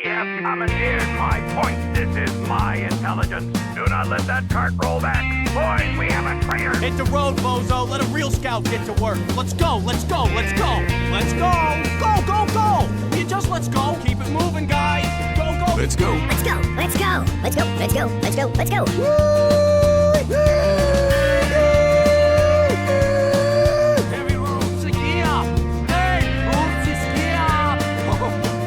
have commandeered my point. This is my intelligence. Do not let that cart roll back. Boys, we have a traitor. Hit the road, bozo. Let a real scout get to work. Let's go, let's go, let's go. Let's go. Go, go, go. You just let's go. Keep it moving, guys. Go, go. Let's go. Let's go. Let's go. Let's go. Let's go. Let's go. Let's go. Heavy roots here. Hey, roots is here.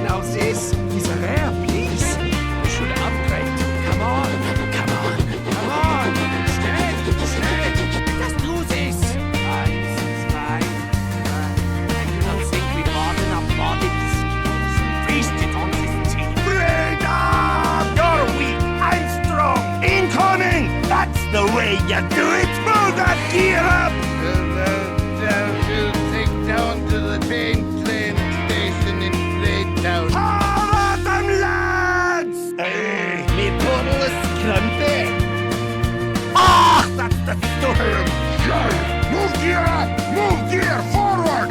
Now this is a rare piece. We should upgrade. Come on, come on, come on. Stand, stand. Let's do this. Fine, fine. I do not think we got enough body skills. Feast it on this team. Freedom! You're weak. I'm strong. Incoming! That's the way you do it. Move that gear up! Take down to the train station in Playtown. Power them, lads! Hey, me portal is crumpy. Ah! That's the storm! Move gear up! Move gear forward!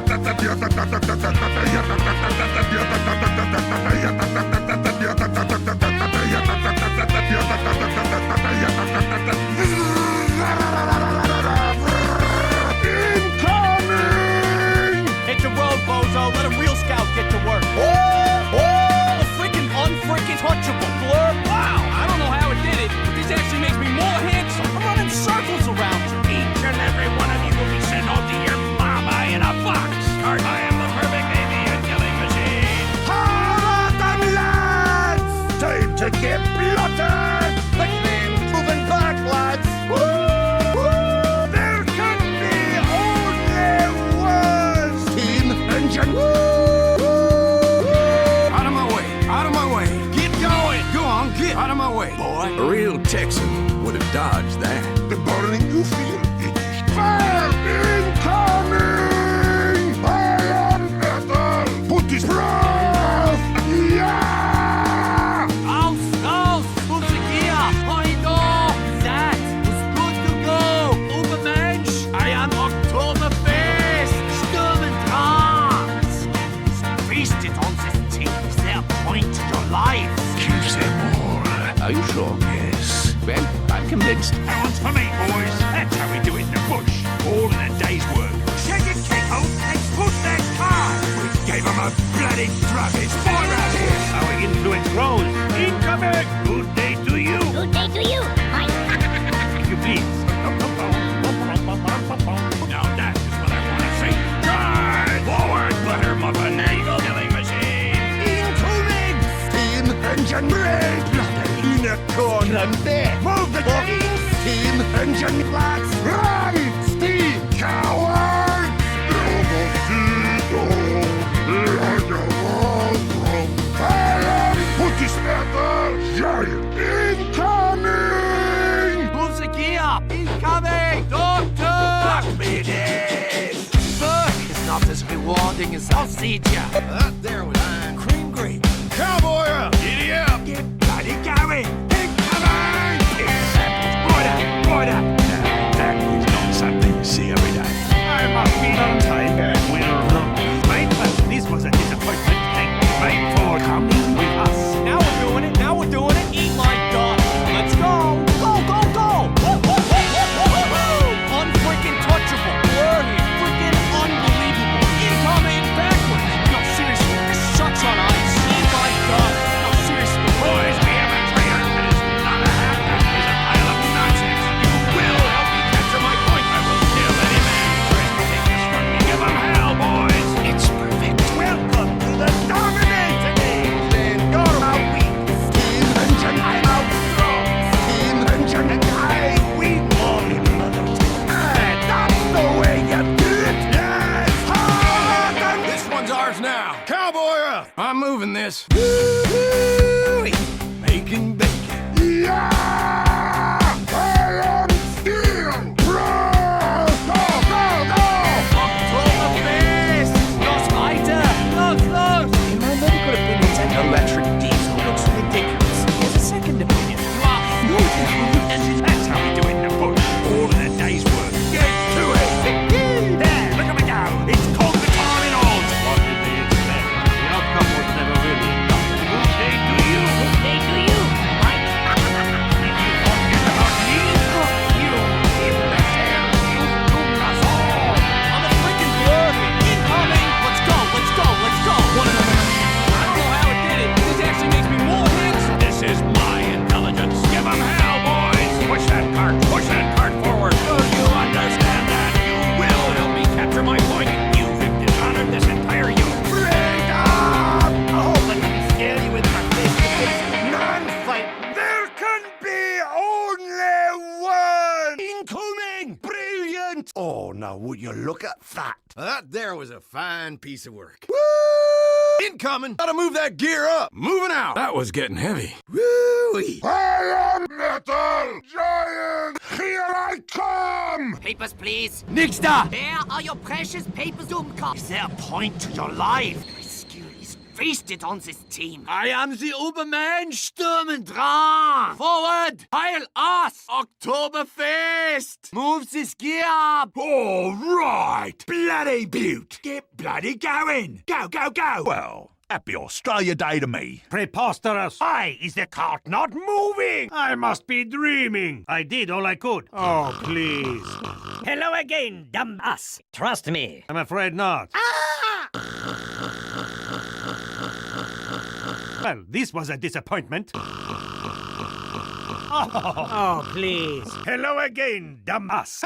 Incoming! Hit the road, bozo. Let a real scout get to work. The freaking unfreaking touchable blur. Wow, I don't know how it did it, but this actually makes me more handsome. I'm running circles around you. Each and every one of you will be sent home to your mama in a box. I am the perfect avian killing machine. Power them, lads! Time to get blooded! The train's moving back, lads. There can be only one Steam engine. Out of my way, out of my way. Get going. Go on, get out of my way, boy. A real Texan would have dodged that. The burning you feel, it is fire incoming! Iron metal! Put this breath! Yeah! Aus, aus, unsere Gier. Heute. That was good to go. Übermensch. I am Oktoberfest. Sturm and Drahts. Feast it on this team. Is their point to your life? Keep them all. Are you sure? Yes. Well, I'm convinced. Sounds for me, boys. That's how we do it in the bush. All in a day's work. Shake it, Kiko, and push that car. We gave them a bloody drug. It's far out here. Our influence grows. Incoming. Good day to you. Good day to you. Hi. If you please. Now that is what I want to see. Charge! Forward, butter muffin, eagle killing machine. Incoming. Steam engine brake. Unicorn and there. Move the train. Steam engine lads. Right! Steam. Coward! Put this metal! Giant incoming! Unsere Gier. Incoming. Doctor. Lock me this. Work is not as rewarding as Alcedia. There we are. Cream green. Cowboy. Giddy up. Get bloody going. Incoming. Right up. That is not something you see every day. I must be on time. We'll look. Mate, but this was a disappointment. Mate, for coming with us. Now we're doing it. Now we're doing it. Eat my dog. Let's go. Go, go, go. Unfreaking touchable. Blur here. Freaking unbelievable. Incoming backwards. No, seriously. This sucks on ice. Eat my dog. No, seriously. Boys, we have a traitor. It is not a half. It's a pile of nonsense. You will help me capture my point. I will kill any man who tries to take this from me. Give 'em hell, boys. It's perfect. Welcome to the dominating age. Then You're out weak. Steam engine. I'm out strong. Steam engine. And I weak on him, mother. That's the way you do it. Yes. Hard and This one's ours now. Cowboy. I'm moving this. Making bacon. Yeah! Iron steel! Press! Go, go, go! Oktoberfest. Los weiter. Los. In my medical opinion, an electric diesel looks ridiculous. Here's a second opinion. You are And that's how we do it in the bush. All in a day's work. Get to it. There, look at me go. It's called the time in old. What did they expect? The outcome was never really enough. Good day to Wow, would you look at that? That there was a fine piece of work. Woo! Incoming! Gotta move that gear up! Moving out! That was getting heavy. Woo-wee! I am Metal Giant! Here I come! Papers, please. Nix da! Where are your precious papers, Dummkopf? Is there a point to your life? My skill is wasted on this team. I am the Oberman Stürmen dran! Forward! Heil us! Oktoberfest! Move this gear up! All right! Bloody beaut! Get bloody going! Go, go, go! Well, happy Australia Day to me. Preposterous! Why is the cart not moving? I must be dreaming. I did all I could. Oh, please. Hello again, dumb ass. Trust me. I'm afraid not. Well, this was a disappointment. Oh, please. Hello again, dumb ass.